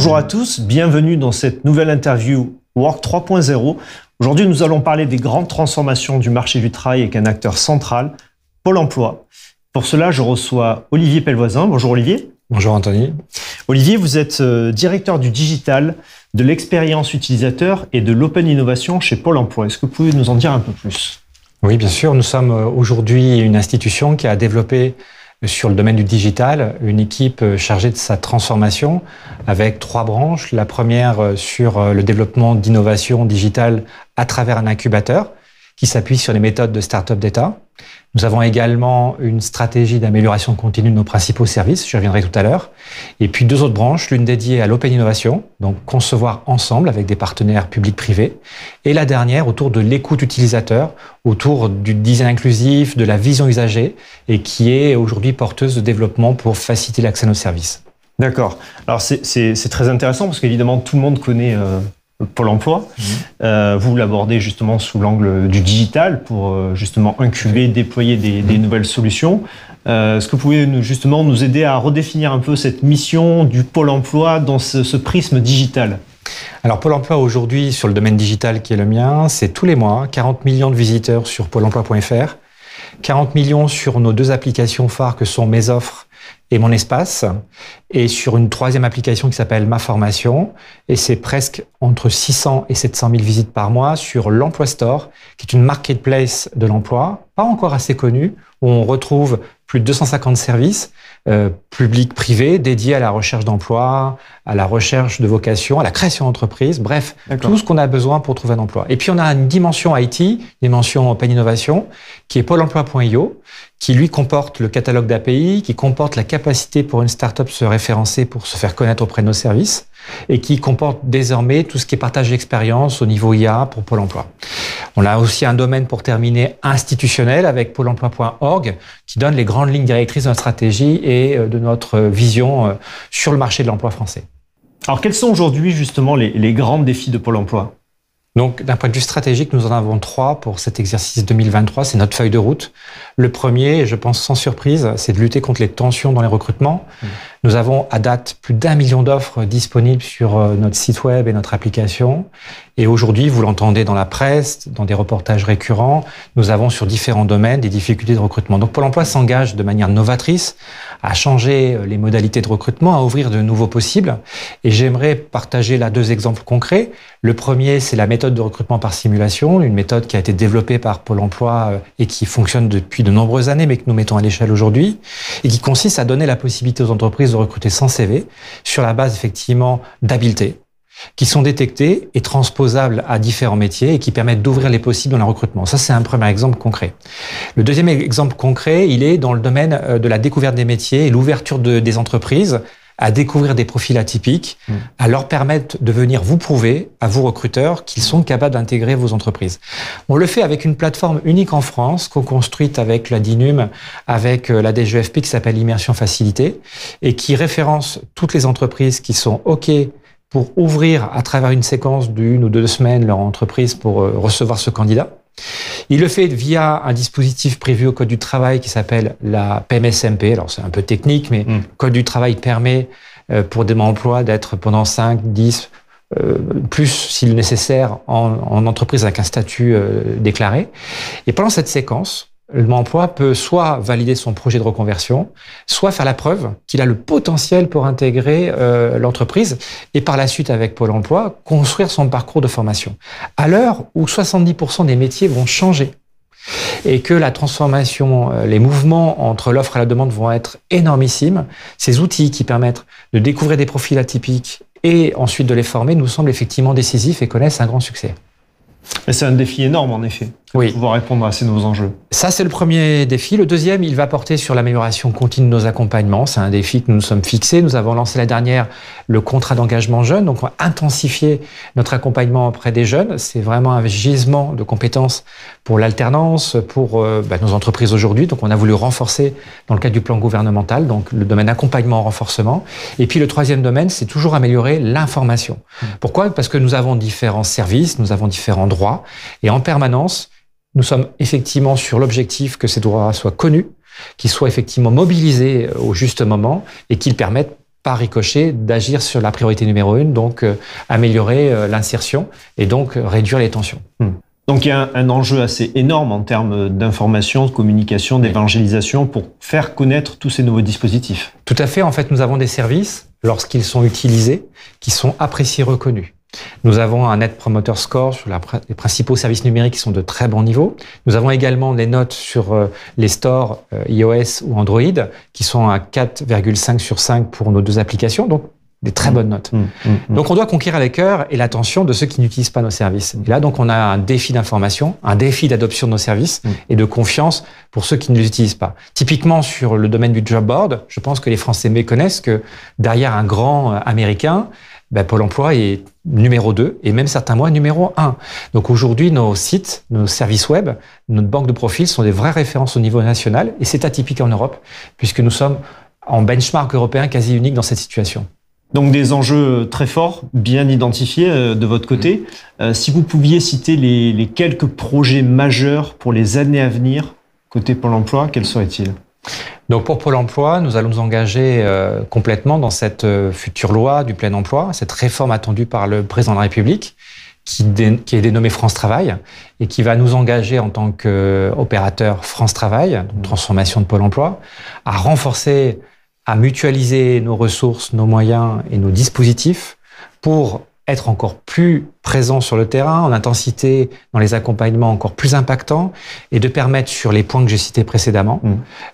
Bonjour à tous, bienvenue dans cette nouvelle interview Work 3.0. Aujourd'hui, nous allons parler des grandes transformations du marché du travail avec un acteur central, Pôle emploi. Pour cela, je reçois Olivier Pellevoisin. Bonjour Olivier. Bonjour Anthony. Olivier, vous êtes directeur du digital, de l'expérience utilisateur et de l'open innovation chez Pôle emploi. Est-ce que vous pouvez nous en dire un peu plus ? Oui, bien sûr. Nous sommes aujourd'hui une institution qui a développé sur le domaine du digital une équipe chargée de sa transformation avec 3 branches. La première sur le développement d'innovation digitale à travers un incubateur qui s'appuie sur les méthodes de start-up d'État. Nous avons également une stratégie d'amélioration continue de nos principaux services, je reviendrai tout à l'heure. Et puis 2 autres branches, l'une dédiée à l'open innovation, donc concevoir ensemble avec des partenaires publics-privés. Et la dernière autour de l'écoute utilisateur, autour du design inclusif, de la vision usagée, et qui est aujourd'hui porteuse de développement pour faciliter l'accès à nos services. D'accord. Alors c'est très intéressant parce qu'évidemment tout le monde connaît Pôle emploi. Vous l'abordez justement sous l'angle du digital pour justement incuber, déployer des nouvelles solutions. Est-ce que vous pouvez nous aider à redéfinir un peu cette mission du Pôle emploi dans ce prisme digital ? Alors Pôle emploi aujourd'hui sur le domaine digital qui est le mien, c'est tous les mois 40 millions de visiteurs sur pôle emploi.fr, 40 millions sur nos 2 applications phares que sont Mes offres et Mon espace, et sur une 3e application qui s'appelle Ma formation, et c'est presque entre 600 et 700 000 visites par mois sur l'Emploi Store, qui est une marketplace de l'emploi, pas encore assez connue, où on retrouve plus de 250 services publics, privés, dédiés à la recherche d'emploi, à la recherche de vocation, à la création d'entreprise, bref, tout ce qu'on a besoin pour trouver un emploi. Et puis on a une dimension IT, une dimension Open Innovation, qui est pôle emploi.io, qui lui comporte le catalogue d'API, qui comporte la capacité pour une start-up de se référencer pour se faire connaître auprès de nos services, et qui comporte désormais tout ce qui est partage d'expérience au niveau IA pour Pôle emploi. On a aussi un domaine, pour terminer, institutionnel avec pôle emploi.org, qui donne les grandes lignes directrices de notre stratégie et de notre vision sur le marché de l'emploi français. Alors quels sont aujourd'hui justement les grands défis de Pôle emploi ? Donc, d'un point de vue stratégique, nous en avons 3 pour cet exercice 2023. C'est notre feuille de route. Le premier, et je pense sans surprise, c'est de lutter contre les tensions dans les recrutements. Nous avons à date plus d'1 million d'offres disponibles sur notre site web et notre application. Et aujourd'hui, vous l'entendez dans la presse, dans des reportages récurrents, nous avons sur différents domaines des difficultés de recrutement. Donc Pôle emploi s'engage de manière novatrice à changer les modalités de recrutement, à ouvrir de nouveaux possibles. Et j'aimerais partager là 2 exemples concrets. Le premier, c'est la méthode de recrutement par simulation, une méthode qui a été développée par Pôle emploi et qui fonctionne depuis de nombreuses années, mais que nous mettons à l'échelle aujourd'hui, et qui consiste à donner la possibilité aux entreprises de recruter sans CV, sur la base effectivement d'habiletés, qui sont détectés et transposables à différents métiers et qui permettent d'ouvrir les possibles dans le recrutement. Ça, c'est un premier exemple concret. Le deuxième exemple concret, il est dans le domaine de la découverte des métiers et l'ouverture des entreprises à découvrir des profils atypiques, à leur permettre de venir vous prouver, à vous recruteurs, qu'ils sont capables d'intégrer vos entreprises. On le fait avec une plateforme unique en France, co-construite avec la DINUM, avec la DGEFP qui s'appelle Immersion Facilitée, et qui référence toutes les entreprises qui sont OK pour ouvrir à travers une séquence d'1 ou 2 semaines leur entreprise pour recevoir ce candidat. Il le fait via un dispositif prévu au Code du travail qui s'appelle la PMSMP. Alors c'est un peu technique, mais le Code du travail permet pour des emplois d'être pendant 5, 10, plus s'il est nécessaire en entreprise avec un statut déclaré. Et pendant cette séquence, le Demandeur d'emploi peut soit valider son projet de reconversion, soit faire la preuve qu'il a le potentiel pour intégrer l'entreprise et par la suite, avec Pôle emploi, construire son parcours de formation. À l'heure où 70% des métiers vont changer et que la transformation, les mouvements entre l'offre et la demande vont être énormissimes, ces outils qui permettent de découvrir des profils atypiques et ensuite de les former nous semblent effectivement décisifs et connaissent un grand succès. Mais c'est un défi énorme, en effet, oui, pouvoir répondre à ces nouveaux enjeux. Ça, c'est le premier défi. Le deuxième, il va porter sur l'amélioration continue de nos accompagnements. C'est un défi que nous nous sommes fixés. Nous avons lancé la dernière le contrat d'engagement jeune. Donc, on va intensifier notre accompagnement auprès des jeunes. C'est vraiment un gisement de compétences pour l'alternance, pour nos entreprises aujourd'hui. Donc, on a voulu renforcer dans le cadre du plan gouvernemental, donc le domaine accompagnement, renforcement. Et puis, le troisième domaine, c'est toujours améliorer l'information. Pourquoi ? Parce que nous avons différents services, nous avons différents droits. Et en permanence, nous sommes effectivement sur l'objectif que ces droits soient connus, qu'ils soient effectivement mobilisés au juste moment et qu'ils permettent par ricochet, d'agir sur la priorité numéro 1, donc améliorer l'insertion et donc réduire les tensions. Donc il y a un enjeu assez énorme en termes d'information, de communication, d'évangélisation pour faire connaître tous ces nouveaux dispositifs. Tout à fait. En fait, nous avons des services, lorsqu'ils sont utilisés, qui sont appréciés, reconnus. Nous avons un Net Promoter Score sur les principaux services numériques qui sont de très bon niveau. Nous avons également des notes sur les stores iOS ou Android qui sont à 4,5 sur 5 pour nos 2 applications, donc des très bonnes notes. Donc on doit conquérir les cœurs et l'attention de ceux qui n'utilisent pas nos services. Et là, donc, on a un défi d'information, un défi d'adoption de nos services et de confiance pour ceux qui ne les utilisent pas. Typiquement, sur le domaine du job board, je pense que les Français méconnaissent que derrière un grand américain, Pôle emploi est numéro 2 et même certains mois numéro 1. Donc aujourd'hui, nos sites, nos services web, notre banque de profils sont des vraies références au niveau national et c'est atypique en Europe puisque nous sommes en benchmark européen quasi unique dans cette situation. Donc des enjeux très forts, bien identifiés de votre côté. Si vous pouviez citer les quelques projets majeurs pour les années à venir côté Pôle emploi, quels seraient-ils ? Donc pour Pôle emploi, nous allons nous engager complètement dans cette future loi du plein emploi, cette réforme attendue par le président de la République, qui est dénommée France Travail, et qui va nous engager en tant qu'opérateur France Travail, donc transformation de Pôle emploi, à renforcer, à mutualiser nos ressources, nos moyens et nos dispositifs pour être encore plus présent sur le terrain, en intensité, dans les accompagnements encore plus impactants, et de permettre sur les points que j'ai cités précédemment,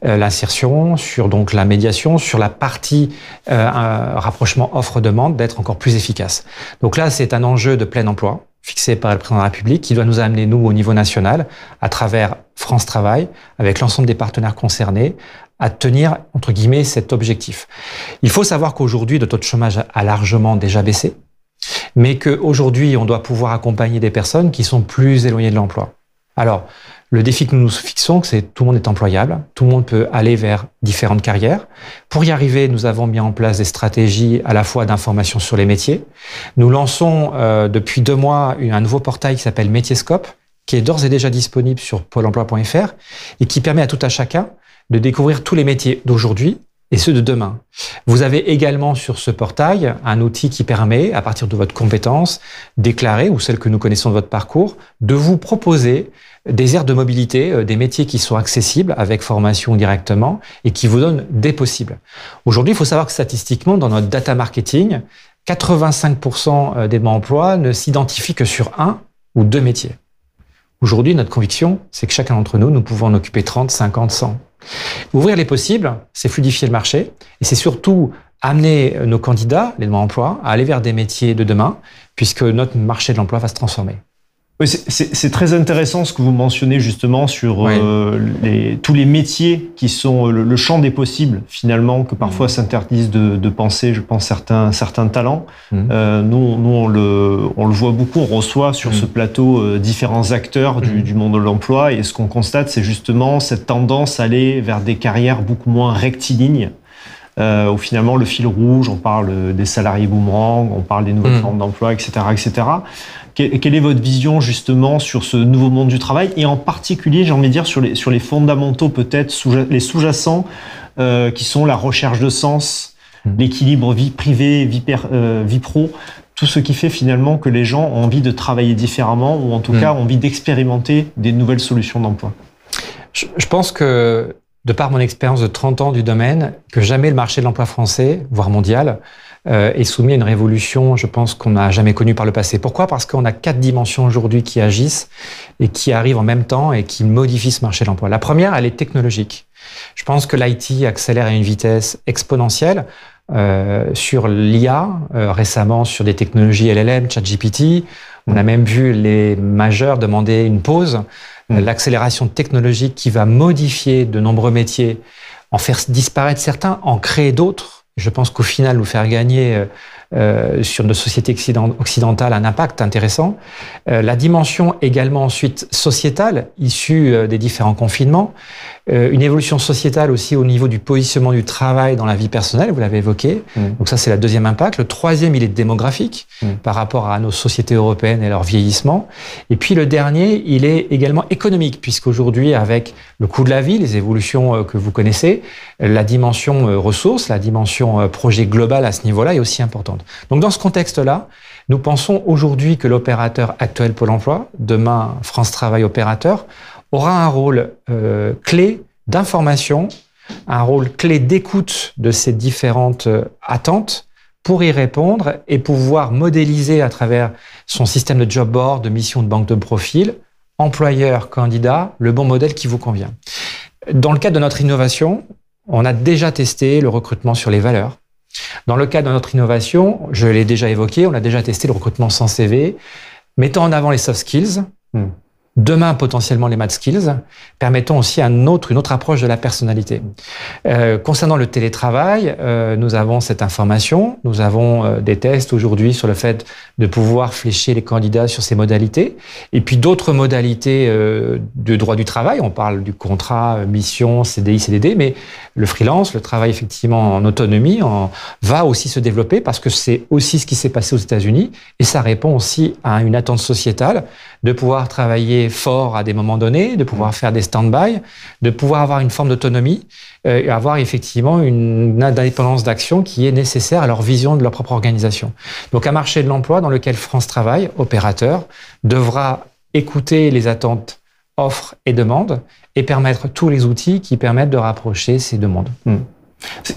l'insertion, sur donc la médiation, sur la partie rapprochement offre-demande, d'être encore plus efficace. Donc là, c'est un enjeu de plein emploi, fixé par le président de la République, qui doit nous amener, nous, au niveau national, à travers France Travail, avec l'ensemble des partenaires concernés, à tenir, entre guillemets, cet objectif. Il faut savoir qu'aujourd'hui, le taux de chômage a largement déjà baissé, mais qu'aujourd'hui, on doit pouvoir accompagner des personnes qui sont plus éloignées de l'emploi. Alors, le défi que nous nous fixons, c'est que tout le monde est employable, tout le monde peut aller vers différentes carrières. Pour y arriver, nous avons mis en place des stratégies à la fois d'information sur les métiers. Nous lançons depuis 2 mois un nouveau portail qui s'appelle Métierscope, qui est d'ores et déjà disponible sur pôle emploi.fr et qui permet à tout à chacun de découvrir tous les métiers d'aujourd'hui et ceux de demain. Vous avez également sur ce portail un outil qui permet, à partir de votre compétence déclarée ou celle que nous connaissons de votre parcours, de vous proposer des aires de mobilité, des métiers qui sont accessibles avec formation directement et qui vous donnent des possibles. Aujourd'hui, il faut savoir que statistiquement, dans notre data marketing, 85% des demandeurs d'emploi ne s'identifient que sur 1 ou 2 métiers. Aujourd'hui, notre conviction, c'est que chacun d'entre nous, nous pouvons en occuper 30, 50, 100. Ouvrir les possibles, c'est fluidifier le marché et c'est surtout amener nos candidats, les demandeurs d'emploi, à aller vers des métiers de demain puisque notre marché de l'emploi va se transformer. Oui, c'est très intéressant ce que vous mentionnez justement sur tous les métiers qui sont le champ des possibles finalement que parfois s'interdisent de penser, je pense certains talents. Nous on le voit beaucoup, on reçoit sur ce plateau différents acteurs du monde de l'emploi et ce qu'on constate c'est justement cette tendance à aller vers des carrières beaucoup moins rectilignes. Où finalement le fil rouge, on parle des salariés boomerang, on parle des nouvelles formes d'emploi, etc., etc. Quelle est votre vision justement sur ce nouveau monde du travail et en particulier, j'ai envie de dire, sur les fondamentaux peut-être, les sous-jacents qui sont la recherche de sens, l'équilibre vie privée, vie pro, tout ce qui fait finalement que les gens ont envie de travailler différemment ou en tout cas ont envie d'expérimenter des nouvelles solutions d'emploi. Je pense que de par mon expérience de 30 ans du domaine, que jamais le marché de l'emploi français, voire mondial, est soumis à une révolution, je pense, qu'on n'a jamais connue par le passé. Pourquoi ? Parce qu'on a 4 dimensions aujourd'hui qui agissent et qui arrivent en même temps et qui modifient ce marché de l'emploi. La première, elle est technologique. Je pense que l'IT accélère à une vitesse exponentielle. Sur l'IA, récemment sur des technologies LLM, ChatGPT, on a même vu les majeurs demander une pause. L'accélération technologique qui va modifier de nombreux métiers, en faire disparaître certains, en créer d'autres. Je pense qu'au final, nous faire gagner sur nos sociétés occidentales un impact intéressant. La dimension également ensuite sociétale, issue des différents confinements. Une évolution sociétale aussi au niveau du positionnement du travail dans la vie personnelle, vous l'avez évoqué. Donc ça, c'est le deuxième impact. Le troisième, il est démographique par rapport à nos sociétés européennes et leur vieillissement. Et puis le dernier, il est également économique, puisqu'aujourd'hui, avec le coût de la vie, les évolutions que vous connaissez, la dimension ressources, la dimension projet global à ce niveau-là est aussi importante. Donc dans ce contexte-là, nous pensons aujourd'hui que l'opérateur actuel Pôle emploi, demain France Travail opérateur, aura un rôle clé d'information, un rôle clé d'écoute de ces différentes attentes pour y répondre et pouvoir modéliser à travers son système de job board, de mission de banque de profil, employeur, candidat, le bon modèle qui vous convient. Dans le cadre de notre innovation, on a déjà testé le recrutement sur les valeurs. Dans le cadre de notre innovation, je l'ai déjà évoqué, on a déjà testé le recrutement sans CV, mettant en avant les soft skills, demain potentiellement les math skills, permettant aussi une autre approche de la personnalité. Concernant le télétravail, nous avons cette information, nous avons des tests aujourd'hui sur le fait de pouvoir flécher les candidats sur ces modalités, et puis d'autres modalités de droit du travail, on parle du contrat, mission, CDI, CDD, mais le freelance, le travail effectivement en autonomie, va aussi se développer parce que c'est aussi ce qui s'est passé aux États-Unis, et ça répond aussi à une attente sociétale de pouvoir travailler fort à des moments donnés, de pouvoir faire des stand-by, de pouvoir avoir une forme d'autonomie et avoir effectivement une indépendance d'action qui est nécessaire à leur vision de leur propre organisation. Donc un marché de l'emploi dans lequel France Travail, opérateur, devra écouter les attentes, offres et demandes et permettre tous les outils qui permettent de rapprocher ces deux mondes.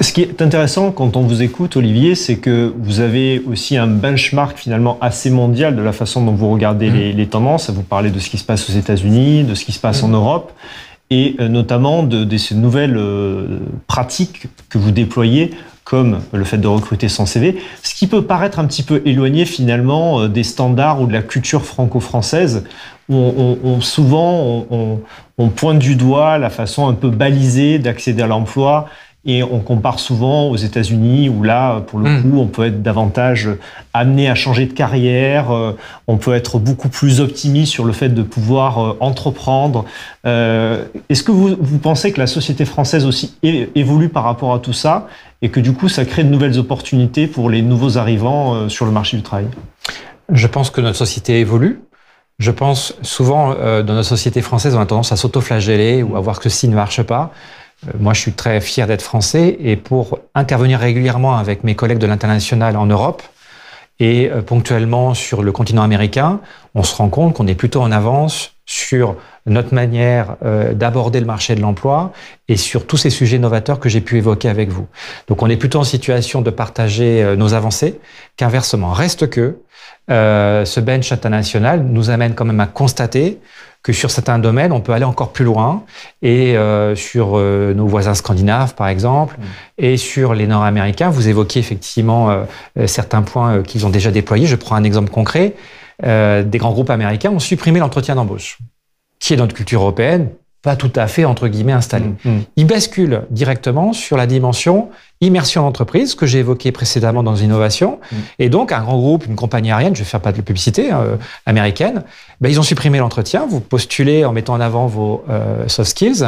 Ce qui est intéressant quand on vous écoute, Olivier, c'est que vous avez aussi un benchmark finalement assez mondial de la façon dont vous regardez les tendances. Vous parlez de ce qui se passe aux États-Unis, de ce qui se passe en Europe, et notamment de ces nouvelles pratiques que vous déployez, comme le fait de recruter sans CV, ce qui peut paraître un petit peu éloigné finalement des standards ou de la culture franco-française, où souvent on pointe du doigt la façon un peu balisée d'accéder à l'emploi. Et on compare souvent aux États-Unis où là, pour le coup, on peut être davantage amené à changer de carrière, on peut être beaucoup plus optimiste sur le fait de pouvoir entreprendre. Est-ce que vous pensez que la société française aussi évolue par rapport à tout ça et que du coup, ça crée de nouvelles opportunités pour les nouveaux arrivants sur le marché du travail? Je pense que notre société évolue. Je pense souvent, dans notre société française, on a tendance à s'auto-flageller ou à voir que ceci ne marche pas. Moi, je suis très fier d'être français et pour intervenir régulièrement avec mes collègues de l'international en Europe et ponctuellement sur le continent américain, on se rend compte qu'on est plutôt en avance sur notre manière d'aborder le marché de l'emploi et sur tous ces sujets novateurs que j'ai pu évoquer avec vous. Donc, on est plutôt en situation de partager nos avancées qu'inversement. Reste que ce bench international nous amène quand même à constater que sur certains domaines, on peut aller encore plus loin et sur nos voisins scandinaves, par exemple, et sur les Nord-Américains, vous évoquez effectivement certains points qu'ils ont déjà déployés. Je prends un exemple concret. Des grands groupes américains ont supprimé l'entretien d'embauche, qui est dans notre culture européenne pas tout à fait, entre guillemets, installé. Ils basculent directement sur la dimension immersion d'entreprise que j'ai évoquée précédemment dans Innovation. Et donc, un grand groupe, une compagnie aérienne, je ne vais faire pas de publicité, américaine, ben, ils ont supprimé l'entretien. Vous postulez en mettant en avant vos soft skills,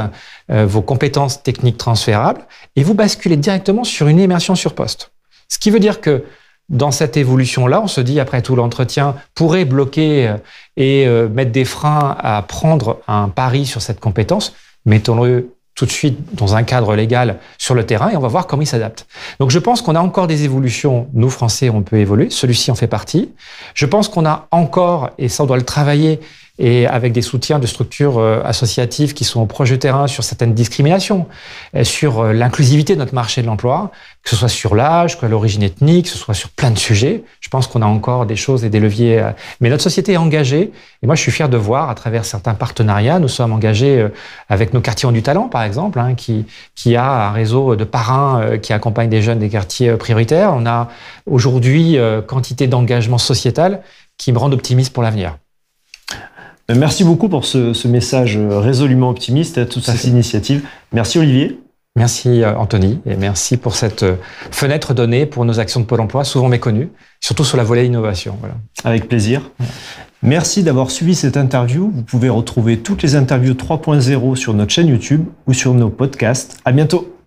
vos compétences techniques transférables, et vous basculez directement sur une immersion sur poste. Ce qui veut dire que dans cette évolution-là, on se dit, après tout, l'entretien pourrait bloquer et mettre des freins à prendre un pari sur cette compétence. Mettons-le tout de suite dans un cadre légal sur le terrain et on va voir comment il s'adapte. Donc, je pense qu'on a encore des évolutions. Nous, Français, on peut évoluer. Celui-ci en fait partie. Je pense qu'on a encore, et ça, on doit le travailler, et avec des soutiens de structures associatives qui sont proches de terrain sur certaines discriminations, sur l'inclusivité de notre marché de l'emploi, que ce soit sur l'âge, que l'origine ethnique, que ce soit sur plein de sujets. Je pense qu'on a encore des choses et des leviers. Mais notre société est engagée. Et moi, je suis fier de voir, à travers certains partenariats, nous sommes engagés avec nos quartiers ont du talent, par exemple, hein, qui a un réseau de parrains qui accompagnent des jeunes des quartiers prioritaires. On a aujourd'hui quantité d'engagement sociétal qui me rendent optimiste pour l'avenir. Merci beaucoup pour ce message résolument optimiste et toutes ces initiatives. Merci Olivier. Merci Anthony et merci pour cette fenêtre donnée pour nos actions de Pôle emploi, souvent méconnues, surtout sur la volet innovation. Voilà. Avec plaisir. Merci d'avoir suivi cette interview. Vous pouvez retrouver toutes les interviews 3.0 sur notre chaîne YouTube ou sur nos podcasts. À bientôt.